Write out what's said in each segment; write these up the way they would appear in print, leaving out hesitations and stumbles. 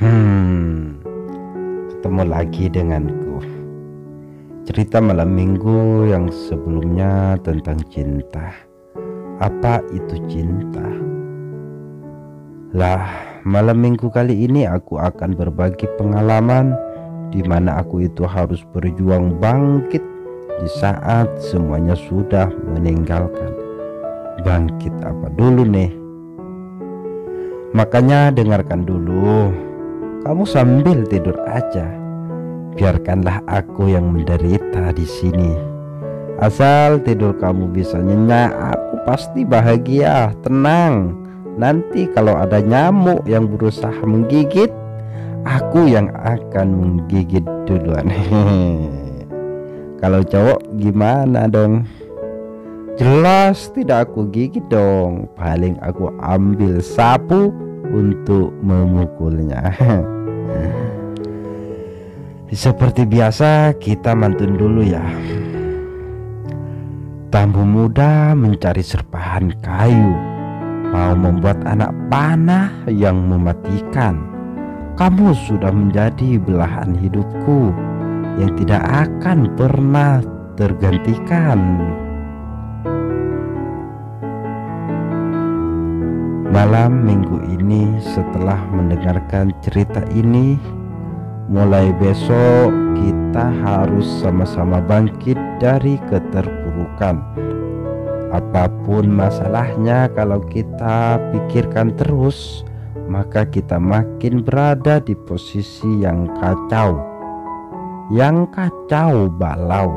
Hmm, Ketemu lagi denganku. Cerita malam minggu yang sebelumnya tentang cinta. Apa itu cinta? Lah, malam minggu kali ini aku akan berbagi pengalaman di mana aku itu harus berjuang bangkit di saat semuanya sudah meninggalkan. Bangkit apa dulu nih? Makanya dengarkan dulu. Kamu sambil tidur aja. Biarkanlah aku yang menderita di sini. Asal tidur kamu bisa nyenyak, aku pasti bahagia, tenang. Nanti kalau ada nyamuk yang berusaha menggigit, aku yang akan menggigit duluan. Kalau cowok gimana dong? Jelas tidak aku gigit dong. Paling aku ambil sapu untuk memukulnya. Seperti biasa kita mantun dulu ya. Bambu muda mencari serpahan kayu, mau membuat anak panah yang mematikan. Kamu sudah menjadi belahan hidupku yang tidak akan pernah tergantikan. Malam minggu ini setelah mendengarkan cerita ini, mulai besok kita harus sama-sama bangkit dari keterpurukan. Apapun masalahnya, kalau kita pikirkan terus, maka kita makin berada di posisi yang kacau. Yang kacau balau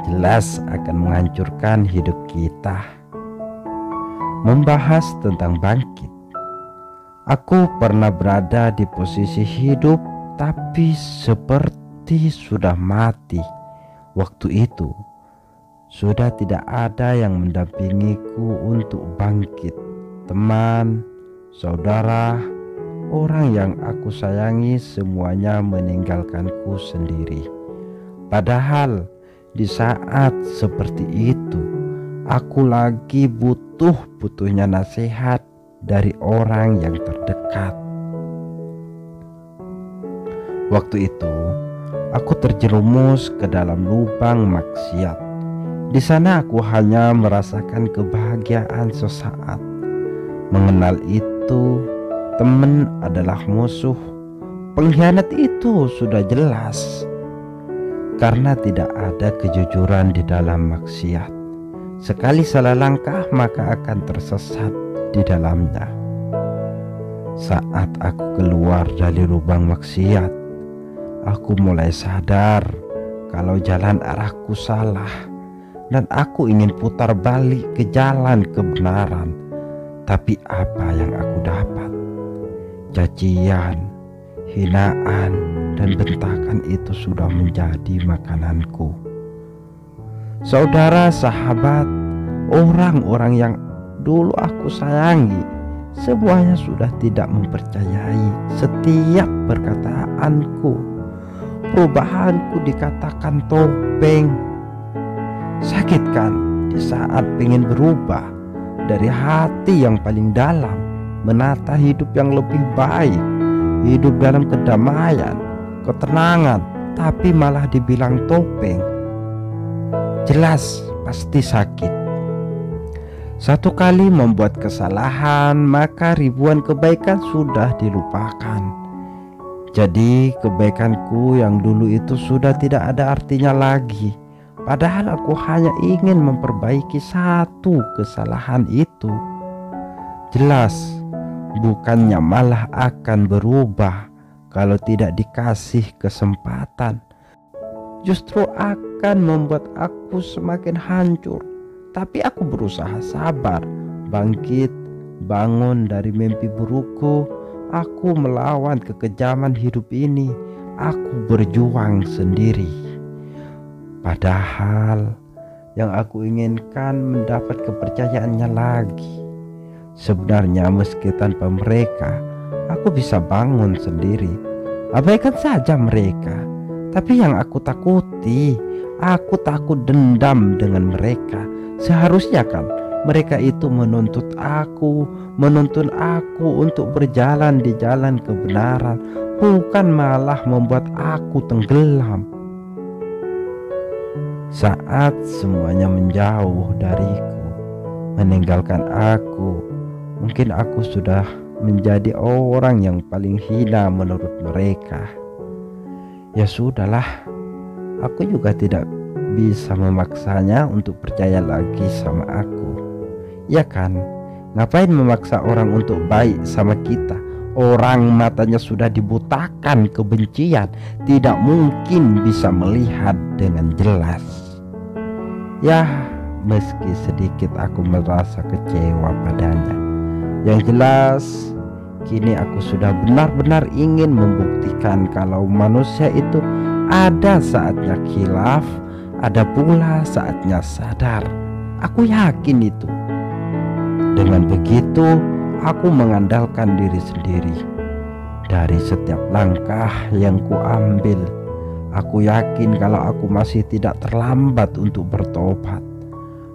jelas akan menghancurkan hidup kita. Membahas tentang bangkit, aku pernah berada di posisi hidup tapi seperti sudah mati. Waktu itu sudah tidak ada yang mendampingiku untuk bangkit. Teman, saudara, orang yang aku sayangi semuanya meninggalkanku sendiri. Padahal di saat seperti itu aku lagi butuhnya nasihat dari orang yang terdekat. Waktu itu aku terjerumus ke dalam lubang maksiat. Di sana aku hanya merasakan kebahagiaan sesaat. Mengenal itu, teman adalah musuh. Pengkhianat itu sudah jelas. Karena tidak ada kejujuran di dalam maksiat. Sekali salah langkah maka akan tersesat di dalamnya. Saat aku keluar dari lubang maksiat, aku mulai sadar kalau jalan arahku salah dan aku ingin putar balik ke jalan kebenaran. Tapi apa yang aku dapat? Cacian, hinaan, dan bentakan itu sudah menjadi makananku. Saudara, sahabat, orang-orang yang dulu aku sayangi, semuanya sudah tidak mempercayai setiap perkataanku. Perubahanku dikatakan topeng. Sakit kan di saat pengen berubah dari hati yang paling dalam, menata hidup yang lebih baik, hidup dalam kedamaian, ketenangan, tapi malah dibilang topeng. Jelas pasti sakit. Satu kali membuat kesalahan, maka ribuan kebaikan sudah dilupakan. Jadi kebaikanku yang dulu itu sudah tidak ada artinya lagi. Padahal aku hanya ingin memperbaiki satu kesalahan itu. Jelas bukannya malah akan berubah kalau tidak dikasih kesempatan. Justru akan membuat aku semakin hancur. Tapi aku berusaha sabar, bangkit, bangun dari mimpi burukku. Aku melawan kekejaman hidup ini. Aku berjuang sendiri. Padahal yang aku inginkan mendapat kepercayaannya lagi. Sebenarnya meski tanpa mereka, aku bisa bangun sendiri. Abaikan saja mereka. Tapi yang aku takuti, aku takut dendam dengan mereka. Seharusnya kan mereka itu menuntut aku, menuntun aku untuk berjalan di jalan kebenaran, bukan malah membuat aku tenggelam. Saat semuanya menjauh dariku, meninggalkan aku, mungkin aku sudah menjadi orang yang paling hina menurut mereka. Ya sudahlah, aku juga tidak bisa memaksanya untuk percaya lagi sama aku. Ya kan, ngapain memaksa orang untuk baik sama kita? Orang matanya sudah dibutakan kebencian, tidak mungkin bisa melihat dengan jelas. Ya, meski sedikit aku merasa kecewa padanya, yang jelas kini aku sudah benar-benar ingin membuktikan kalau manusia itu ada saatnya khilaf, ada pula saatnya sadar. Aku yakin itu. Dengan begitu aku mengandalkan diri sendiri. Dari setiap langkah yang kuambil, aku yakin kalau aku masih tidak terlambat untuk bertobat.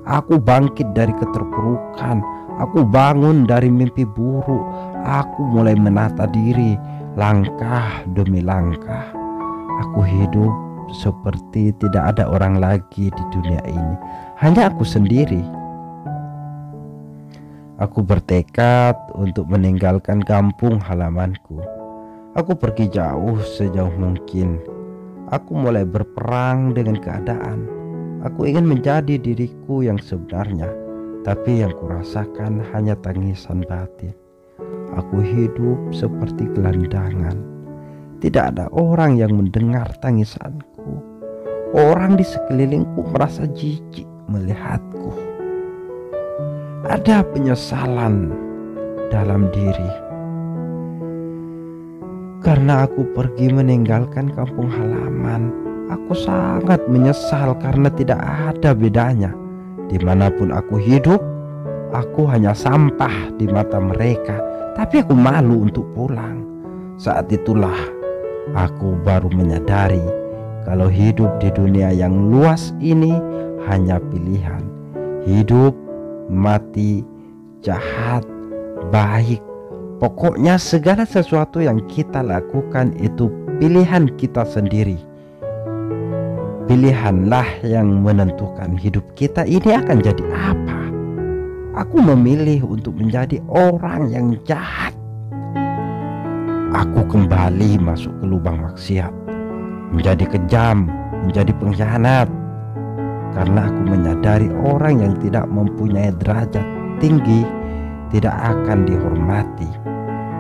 Aku bangkit dari keterpurukan, aku bangun dari mimpi buruk, aku mulai menata diri langkah demi langkah. Aku hidup seperti tidak ada orang lagi di dunia ini, hanya aku sendiri. Aku bertekad untuk meninggalkan kampung halamanku. Aku pergi jauh sejauh mungkin. Aku mulai berperang dengan keadaan. Aku ingin menjadi diriku yang sebenarnya, tapi yang kurasakan hanya tangisan batin. Aku hidup seperti gelandangan. Tidak ada orang yang mendengar tangisanku. Orang di sekelilingku merasa jijik melihatku. Ada penyesalan dalam diri karena aku pergi meninggalkan kampung halaman. Aku sangat menyesal karena tidak ada bedanya. Dimanapun aku hidup, aku hanya sampah di mata mereka. Tapi aku malu untuk pulang. Saat itulah aku baru menyadari kalau hidup di dunia yang luas ini hanya pilihan. Hidup, mati, jahat, baik, pokoknya segala sesuatu yang kita lakukan itu pilihan kita sendiri. Pilihanlah yang menentukan hidup kita ini akan jadi apa. Aku memilih untuk menjadi orang yang jahat. Aku kembali masuk ke lubang maksiat, menjadi kejam, menjadi pengkhianat. Karena aku menyadari orang yang tidak mempunyai derajat tinggi tidak akan dihormati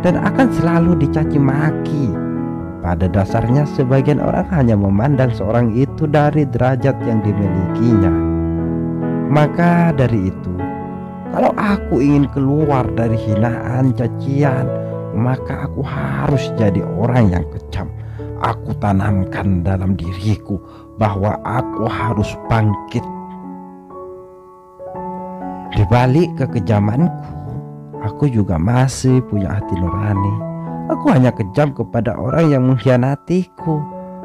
dan akan selalu dicaci maki. Pada dasarnya sebagian orang hanya memandang seorang itu dari derajat yang dimilikinya. Maka dari itu, kalau aku ingin keluar dari hinaan, cacian, maka aku harus jadi orang yang kejam. Aku tanamkan dalam diriku bahwa aku harus bangkit. Di balik kekejamanku, aku juga masih punya hati nurani. Aku hanya kejam kepada orang yang mengkhianatiku,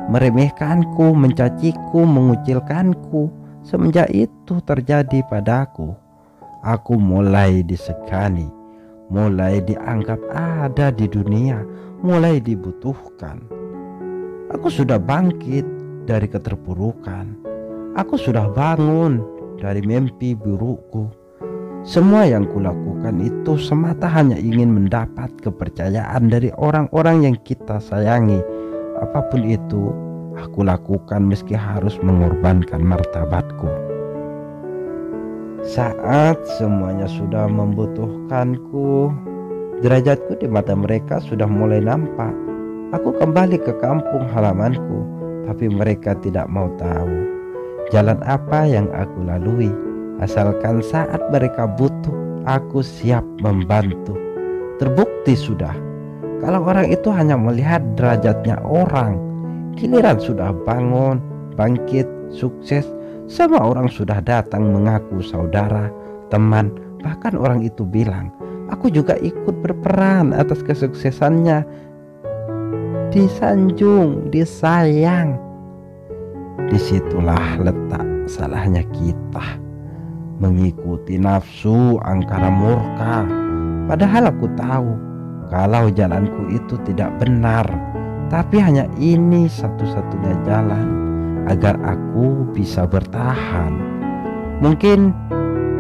meremehkanku, mencaciku, mengucilkanku. Semenjak itu terjadi padaku, aku mulai disegani, mulai dianggap ada di dunia, mulai dibutuhkan. Aku sudah bangkit dari keterpurukan. Aku sudah bangun dari mimpi burukku. Semua yang kulakukan itu semata hanya ingin mendapat kepercayaan dari orang-orang yang kita sayangi. Apapun itu, aku lakukan meski harus mengorbankan martabatku. Saat semuanya sudah membutuhkanku, derajatku di mata mereka sudah mulai nampak. Aku kembali ke kampung halamanku, tapi mereka tidak mau tahu jalan apa yang aku lalui. Asalkan saat mereka butuh, aku siap membantu. Terbukti sudah, kalau orang itu hanya melihat derajatnya orang, giliran sudah bangun, bangkit, sukses, semua orang sudah datang mengaku saudara, teman. Bahkan orang itu bilang, aku juga ikut berperan atas kesuksesannya. Disanjung, disayang. Disitulah letak salahnya kita, mengikuti nafsu angkara murka. Padahal aku tahu kalau jalanku itu tidak benar. Tapi hanya ini satu-satunya jalan agar aku bisa bertahan. Mungkin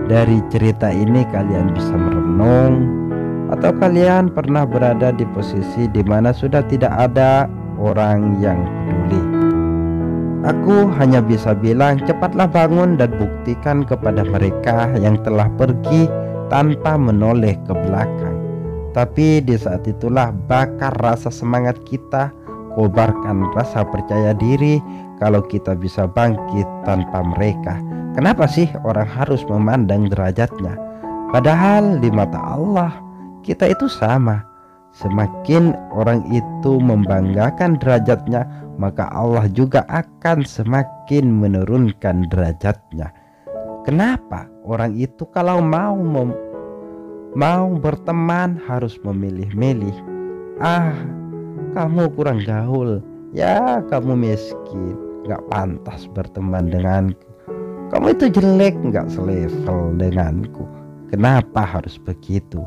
dari cerita ini kalian bisa merenung, atau kalian pernah berada di posisi di mana sudah tidak ada orang yang peduli. Aku hanya bisa bilang, cepatlah bangun dan buktikan kepada mereka yang telah pergi tanpa menoleh ke belakang. Tapi di saat itulah bakar rasa semangat kita, kobarkan rasa percaya diri kalau kita bisa bangkit tanpa mereka. Kenapa sih orang harus memandang derajatnya? Padahal di mata Allah kita itu sama. Semakin orang itu membanggakan derajatnya, maka Allah juga akan semakin menurunkan derajatnya. Kenapa orang itu kalau mau berteman harus memilih-milih? Kamu kurang gaul, ya kamu miskin, gak pantas berteman denganku. Kamu itu jelek, gak selevel denganku. Kenapa harus begitu?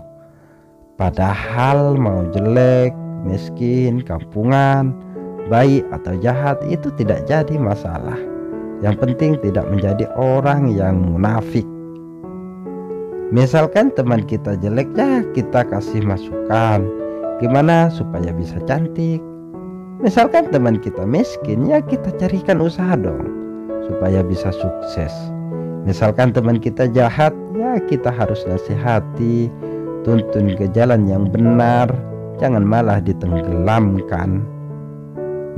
Padahal mau jelek, miskin, kampungan, baik atau jahat itu tidak jadi masalah. Yang penting tidak menjadi orang yang munafik. Misalkan teman kita jelek, ya kita kasih masukan gimana supaya bisa cantik. Misalkan teman kita miskin, ya kita carikan usaha dong supaya bisa sukses. Misalkan teman kita jahat, ya kita harus nasihati, tuntun ke jalan yang benar, jangan malah ditenggelamkan.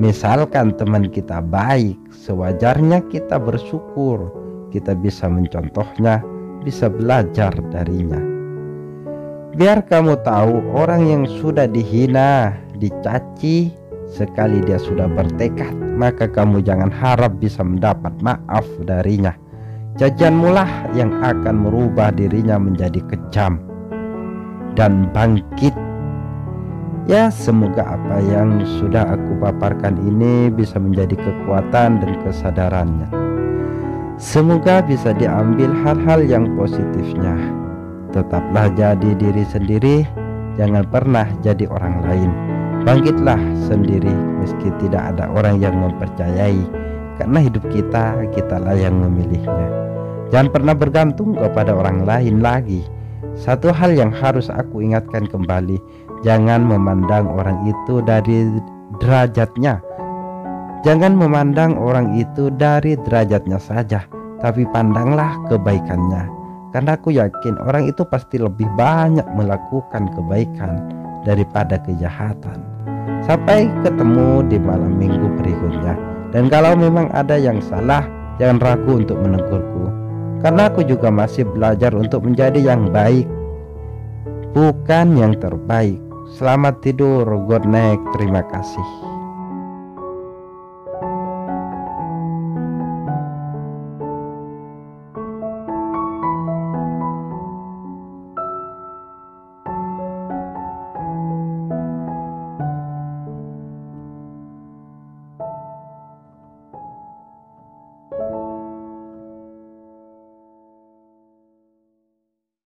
Misalkan teman kita baik, sewajarnya kita bersyukur, kita bisa mencontohnya, bisa belajar darinya. Biar kamu tahu, orang yang sudah dihina, dicaci, sekali dia sudah bertekad, maka kamu jangan harap bisa mendapat maaf darinya. Cacianmulah yang akan merubah dirinya menjadi kejam dan bangkit. Ya, semoga apa yang sudah aku paparkan ini bisa menjadi kekuatan dan kesadarannya. Semoga bisa diambil hal-hal yang positifnya. Tetaplah jadi diri sendiri, jangan pernah jadi orang lain. Bangkitlah sendiri meski tidak ada orang yang mempercayai, karena hidup kitalah yang memilihnya. Jangan pernah bergantung kepada orang lain lagi. Satu hal yang harus aku ingatkan kembali, jangan memandang orang itu dari derajatnya. Jangan memandang orang itu dari derajatnya saja, tapi pandanglah kebaikannya. Karena aku yakin orang itu pasti lebih banyak melakukan kebaikan daripada kejahatan. Sampai ketemu di malam minggu berikutnya. Dan kalau memang ada yang salah, jangan ragu untuk menegurku. Karena aku juga masih belajar untuk menjadi yang baik, bukan yang terbaik. Selamat tidur, good night, terima kasih.